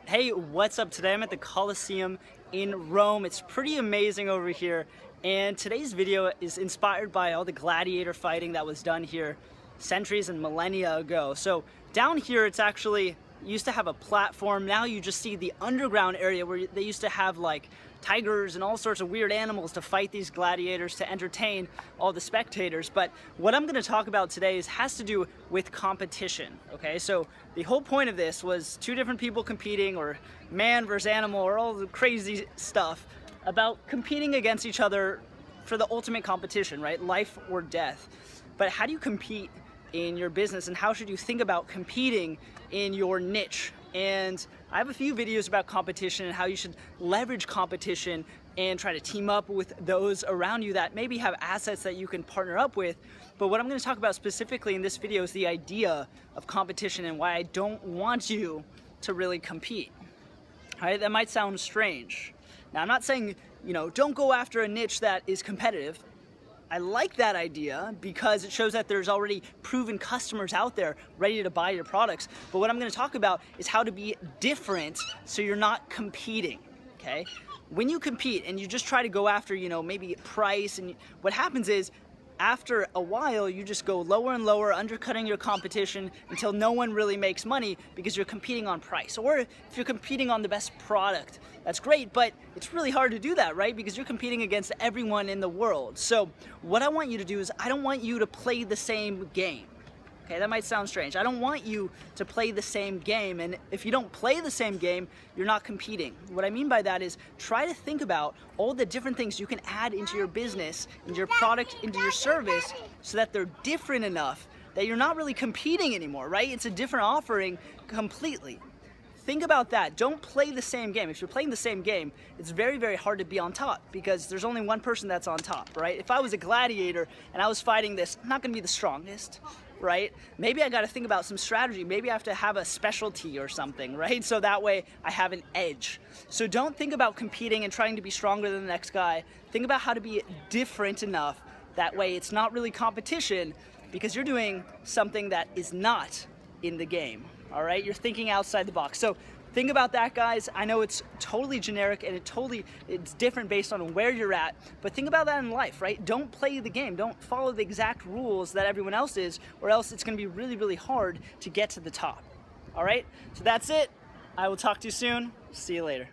Hey, what's up? Today I'm at the Colosseum in Rome. It's pretty amazing over here. And today's video is inspired by all the gladiator fighting that was done here centuries and millennia ago. So down here, it's actually used to have a platform. Now you just see the underground area where they used to have like tigers and all sorts of weird animals to fight these gladiators to entertain all the spectators. But what I'm going to talk about today has to do with competition. Okay, so the whole point of this was two different people competing, or man versus animal, or all the crazy stuff about competing against each other for the ultimate competition, right? Life or death. But how do you compete in your business, and how should you think about competing in your niche? And I have a few videos about competition and how you should leverage competition and try to team up with those around you that maybe have assets that you can partner up with. But what I'm going to talk about specifically in this video is the idea of competition and why I don't want you to really compete. All right, that might sound strange. Now, I'm not saying, don't go after a niche that is competitive. I like that idea because it shows that there's already proven customers out there ready to buy your products. But what I'm going to talk about is how to be different so you're not competing, okay? When you compete and you just try to go after, maybe price, and what happens is after a while, you just go lower and lower, undercutting your competition until no one really makes money because you're competing on price. Or if you're competing on the best product, that's great, but it's really hard to do that, right? Because you're competing against everyone in the world. So what I want you to do is I don't want you to play the same game. Okay, that might sound strange. I don't want you to play the same game, and if you don't play the same game, you're not competing. What I mean by that is try to think about all the different things you can add into your business, into your product, into your service, so that they're different enough that you're not really competing anymore, right? It's a different offering completely. Think about that. Don't play the same game. If you're playing the same game, it's very, very hard to be on top because there's only one person that's on top, right? If I was a gladiator and I was fighting this, I'm not gonna be the strongest, right? Maybe I gotta think about some strategy. Maybe I have to have a specialty or something, right? So that way I have an edge. So don't think about competing and trying to be stronger than the next guy. Think about how to be different enough. That way it's not really competition because you're doing something that is not in the game. All right, you're thinking outside the box. So think about that, guys. I know it's totally generic and it's different based on where you're at, but think about that in life, right? Don't play the game. Don't follow the exact rules that everyone else is, or else it's gonna be really, really hard to get to the top. All right, so that's it. I will talk to you soon. See you later.